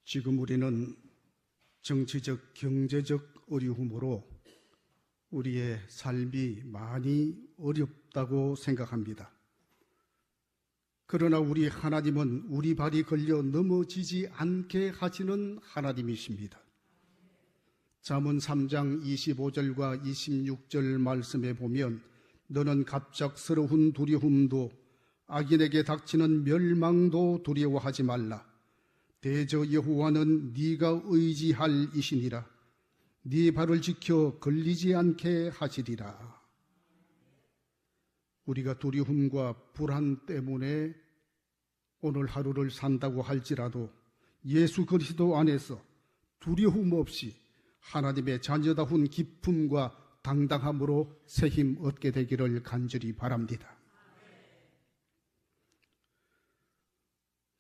지금 우리는 정치적, 경제적 어려움으로 우리의 삶이 많이 어렵다고 생각합니다. 그러나 우리 하나님은 우리 발이 걸려 넘어지지 않게 하시는 하나님이십니다. 잠언 3장 25절과 26절 말씀에 보면 너는 갑작스러운 두려움도 악인에게 닥치는 멸망도 두려워하지 말라. 대저 여호와는 네가 의지할 이시니라. 네 발을 지켜 걸리지 않게 하시리라. 우리가 두려움과 불안 때문에 오늘 하루를 산다고 할지라도 예수 그리스도 안에서 두려움 없이 하나님의 자녀다운 기쁨과 당당함으로 새 힘 얻게 되기를 간절히 바랍니다.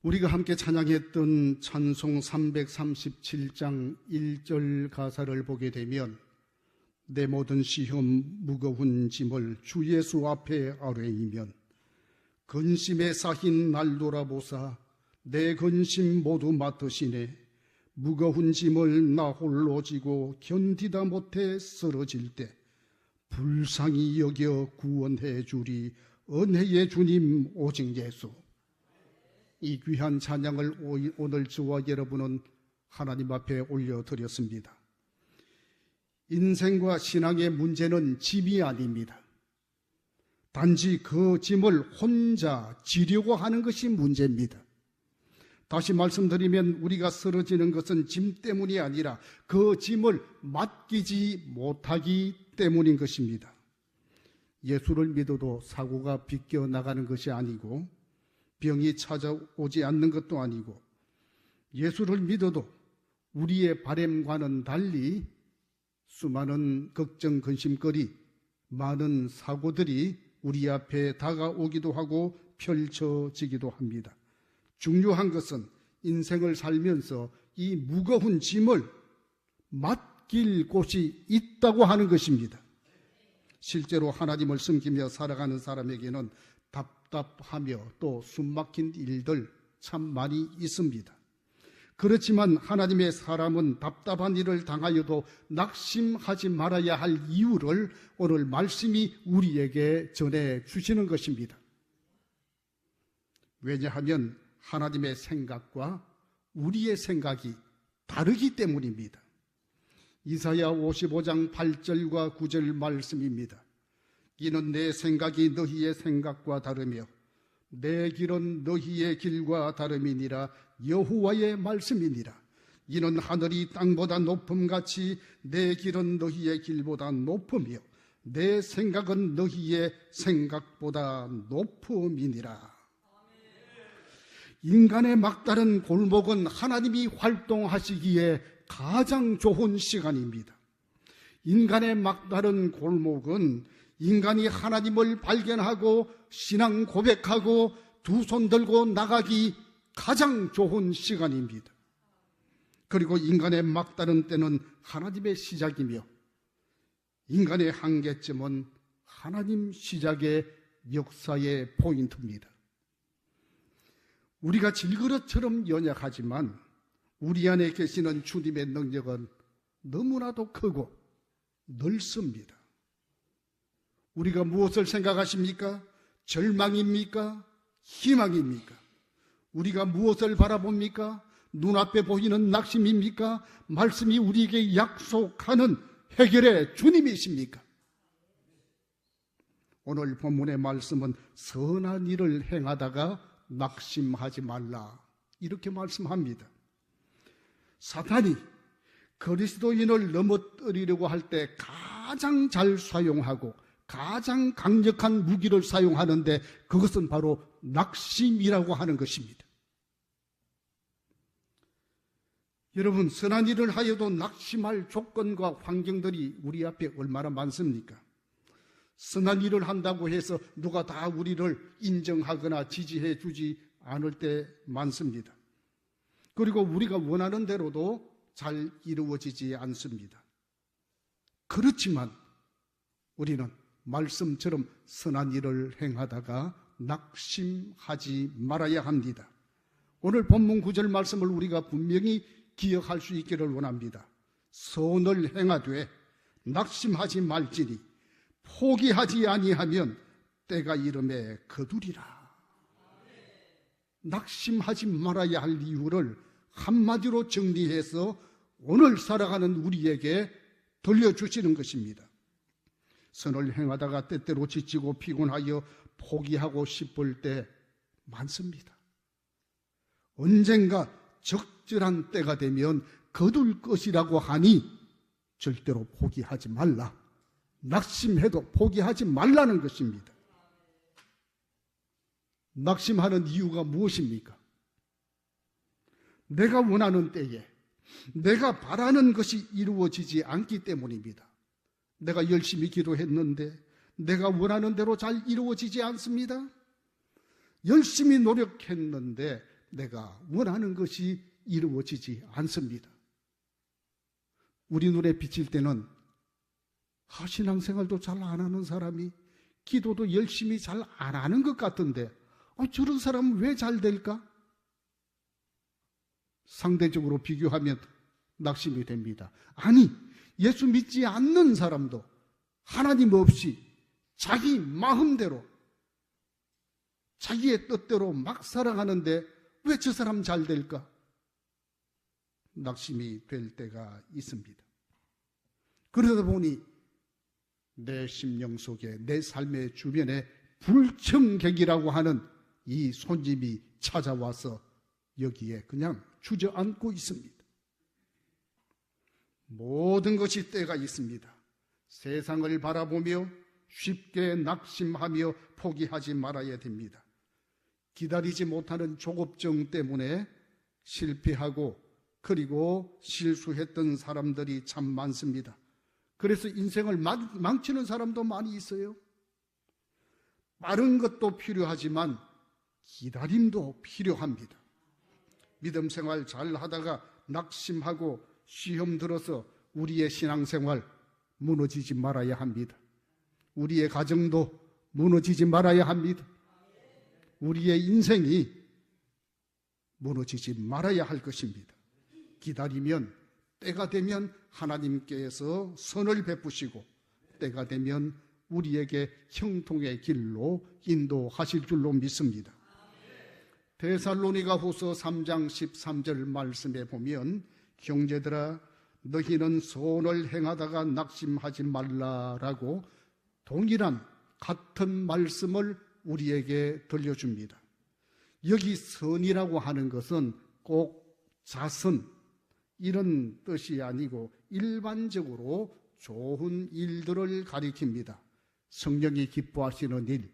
우리가 함께 찬양했던 찬송 337장 1절 가사를 보게 되면 내 모든 시험 무거운 짐을 주 예수 앞에 아뢰이면 근심에 쌓인 날 돌아보사 내 근심 모두 맡으시네. 무거운 짐을 나 홀로 지고 견디다 못해 쓰러질 때 불쌍히 여겨 구원해 주리 은혜의 주님 오직 예수. 이 귀한 찬양을 오늘 저와 여러분은 하나님 앞에 올려드렸습니다. 인생과 신앙의 문제는 짐이 아닙니다. 단지 그 짐을 혼자 지려고 하는 것이 문제입니다. 다시 말씀드리면 우리가 쓰러지는 것은 짐 때문이 아니라 그 짐을 맡기지 못하기 때문인 것입니다. 예수를 믿어도 사고가 비껴나가는 것이 아니고 병이 찾아오지 않는 것도 아니고 예수를 믿어도 우리의 바람과는 달리 수많은 걱정, 근심거리, 많은 사고들이 우리 앞에 다가오기도 하고 펼쳐지기도 합니다. 중요한 것은 인생을 살면서 이 무거운 짐을 맡길 곳이 있다고 하는 것입니다. 실제로 하나님을 섬기며 살아가는 사람에게는 답답하며 또 숨막힌 일들 참 많이 있습니다. 그렇지만 하나님의 사람은 답답한 일을 당하여도 낙심하지 말아야 할 이유를 오늘 말씀이 우리에게 전해 주시는 것입니다. 왜냐하면 하나님의 생각과 우리의 생각이 다르기 때문입니다. 이사야 55장 8절과 9절 말씀입니다. 이는 내 생각이 너희의 생각과 다르며 내 길은 너희의 길과 다름이니라. 여호와의 말씀이니라. 이는 하늘이 땅보다 높음같이 내 길은 너희의 길보다 높으며 내 생각은 너희의 생각보다 높음이니라. 인간의 막다른 골목은 하나님이 활동하시기에 가장 좋은 시간입니다. 인간의 막다른 골목은 인간이 하나님을 발견하고 신앙 고백하고 두 손 들고 나가기 가장 좋은 시간입니다. 그리고 인간의 막다른 때는 하나님의 시작이며 인간의 한계점은 하나님 시작의 역사의 포인트입니다. 우리가 질그릇처럼 연약하지만 우리 안에 계시는 주님의 능력은 너무나도 크고 넓습니다. 우리가 무엇을 생각하십니까? 절망입니까? 희망입니까? 우리가 무엇을 바라봅니까? 눈앞에 보이는 낙심입니까? 말씀이 우리에게 약속하는 해결의 주님이십니까? 오늘 본문의 말씀은 선한 일을 행하다가 낙심하지 말라 이렇게 말씀합니다. 사탄이 그리스도인을 넘어뜨리려고 할 때 가장 잘 사용하고 가장 강력한 무기를 사용하는데 그것은 바로 낙심이라고 하는 것입니다. 여러분, 선한 일을 하여도 낙심할 조건과 환경들이 우리 앞에 얼마나 많습니까? 선한 일을 한다고 해서 누가 다 우리를 인정하거나 지지해 주지 않을 때 많습니다. 그리고 우리가 원하는 대로도 잘 이루어지지 않습니다. 그렇지만 우리는 말씀처럼 선한 일을 행하다가 낙심하지 말아야 합니다. 오늘 본문 9절 말씀을 우리가 분명히 기억할 수 있기를 원합니다. 선을 행하되 낙심하지 말지니 포기하지 아니하면 때가 이름에 거두리라. 낙심하지 말아야 할 이유를 한마디로 정리해서 오늘 살아가는 우리에게 들려주시는 것입니다. 선을 행하다가 때때로 지치고 피곤하여 포기하고 싶을 때 많습니다. 언젠가 적절한 때가 되면 거둘 것이라고 하니 절대로 포기하지 말라. 낙심해도 포기하지 말라는 것입니다. 낙심하는 이유가 무엇입니까? 내가 원하는 때에 내가 바라는 것이 이루어지지 않기 때문입니다. 내가 열심히 기도했는데 내가 원하는 대로 잘 이루어지지 않습니다. 열심히 노력했는데 내가 원하는 것이 이루어지지 않습니다. 우리 눈에 비칠 때는 신앙생활도 잘 안 하는 사람이 기도도 열심히 잘 안 하는 것 같은데 저런 사람은 왜 잘 될까? 상대적으로 비교하면 낙심이 됩니다. 아니, 예수 믿지 않는 사람도 하나님 없이 자기 마음대로 자기의 뜻대로 막 살아가는데 왜 저 사람 잘 될까? 낙심이 될 때가 있습니다. 그러다 보니 내 심령 속에 내 삶의 주변에 불청객이라고 하는 이 손님이 찾아와서 여기에 그냥 주저앉고 있습니다. 모든 것이 때가 있습니다. 세상을 바라보며 쉽게 낙심하며 포기하지 말아야 됩니다. 기다리지 못하는 조급증 때문에 실패하고 그리고 실수했던 사람들이 참 많습니다. 그래서 인생을 망치는 사람도 많이 있어요. 빠른 것도 필요하지만 기다림도 필요합니다. 믿음 생활 잘 하다가 낙심하고 시험 들어서 우리의 신앙생활 무너지지 말아야 합니다. 우리의 가정도 무너지지 말아야 합니다. 우리의 인생이 무너지지 말아야 할 것입니다. 기다리면 때가 되면 하나님께서 선을 베푸시고 때가 되면 우리에게 형통의 길로 인도하실 줄로 믿습니다. 데살로니가 후서 3장 13절 말씀에 보면 형제들아 너희는 선을 행하다가 낙심하지 말라라고 동일한 같은 말씀을 우리에게 들려줍니다. 여기 선이라고 하는 것은 꼭 자선 이런 뜻이 아니고 일반적으로 좋은 일들을 가리킵니다. 성령이 기뻐하시는 일,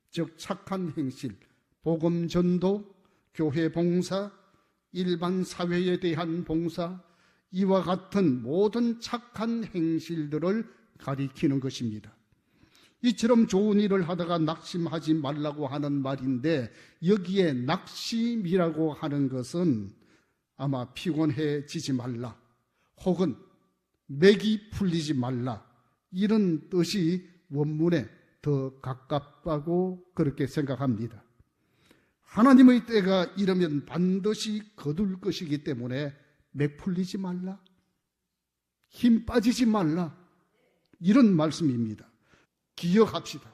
즉 착한 행실, 복음 전도, 교회 봉사, 일반 사회에 대한 봉사, 이와 같은 모든 착한 행실들을 가리키는 것입니다. 이처럼 좋은 일을 하다가 낙심하지 말라고 하는 말인데 여기에 낙심이라고 하는 것은 아마 피곤해지지 말라 혹은 맥이 풀리지 말라 이런 뜻이 원문에 더 가깝다고 그렇게 생각합니다. 하나님의 때가 이르면 반드시 거둘 것이기 때문에 맥 풀리지 말라, 힘 빠지지 말라 이런 말씀입니다. 기억합시다.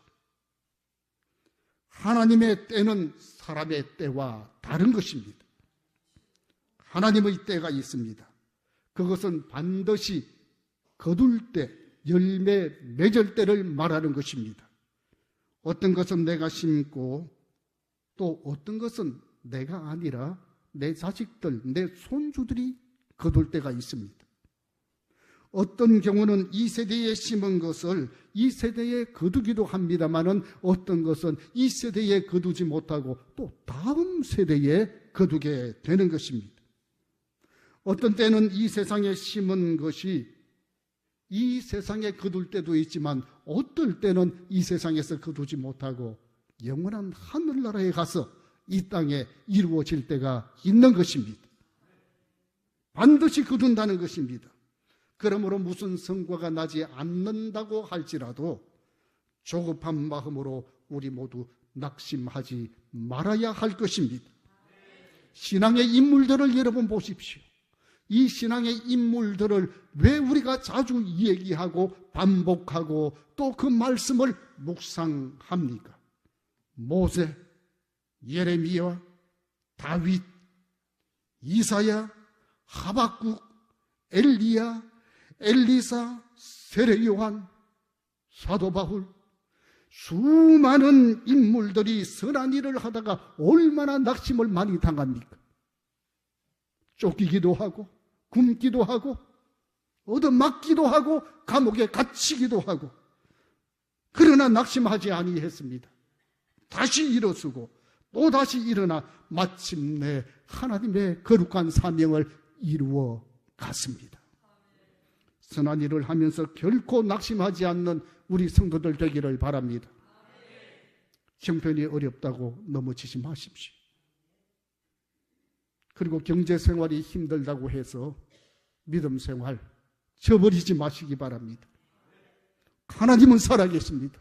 하나님의 때는 사람의 때와 다른 것입니다. 하나님의 때가 있습니다. 그것은 반드시 거둘 때, 열매 맺을 때를 말하는 것입니다. 어떤 것은 내가 심고 또 어떤 것은 내가 아니라 내 자식들, 내 손주들이 거둘 때가 있습니다. 어떤 경우는 이 세대에 심은 것을 이 세대에 거두기도 합니다마는 어떤 것은 이 세대에 거두지 못하고 또 다음 세대에 거두게 되는 것입니다. 어떤 때는 이 세상에 심은 것이 이 세상에 거둘 때도 있지만 어떨 때는 이 세상에서 거두지 못하고 영원한 하늘나라에 가서 이 땅에 이루어질 때가 있는 것입니다. 반드시 거둔다는 것입니다. 그러므로 무슨 성과가 나지 않는다고 할지라도 조급한 마음으로 우리 모두 낙심하지 말아야 할 것입니다. 신앙의 인물들을 여러분 보십시오. 이 신앙의 인물들을 왜 우리가 자주 얘기하고 반복하고 또 그 말씀을 묵상합니까? 모세, 예레미야, 다윗, 이사야, 하박국, 엘리야, 엘리사, 세례 요한, 사도 바울, 수많은 인물들이 선한 일을 하다가 얼마나 낙심을 많이 당합니까? 쫓기기도 하고 굶기도 하고 얻어맞기도 하고 감옥에 갇히기도 하고, 그러나 낙심하지 아니했습니다. 다시 일어서고 또 다시 일어나 마침내 하나님의 거룩한 사명을 이루어 갔습니다. 선한 일을 하면서 결코 낙심하지 않는 우리 성도들 되기를 바랍니다. 형편이 어렵다고 넘어지지 마십시오. 그리고 경제 생활이 힘들다고 해서 믿음 생활 저버리지 마시기 바랍니다. 하나님은 살아계십니다.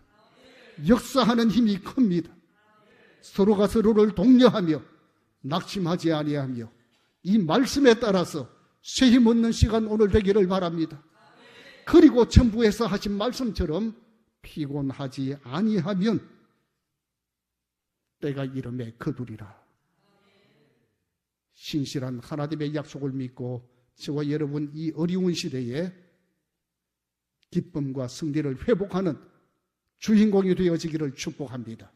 역사하는 힘이 큽니다. 서로가 서로를 독려하며 낙심하지 아니하며 이 말씀에 따라서 새 힘 얻는 시간 오늘 되기를 바랍니다. 그리고 천부에서 하신 말씀처럼 피곤하지 아니하면 때가 이름에 거두리라. 신실한 하나님의 약속을 믿고 저와 여러분 이 어려운 시대에 기쁨과 승리를 회복하는 주인공이 되어지기를 축복합니다.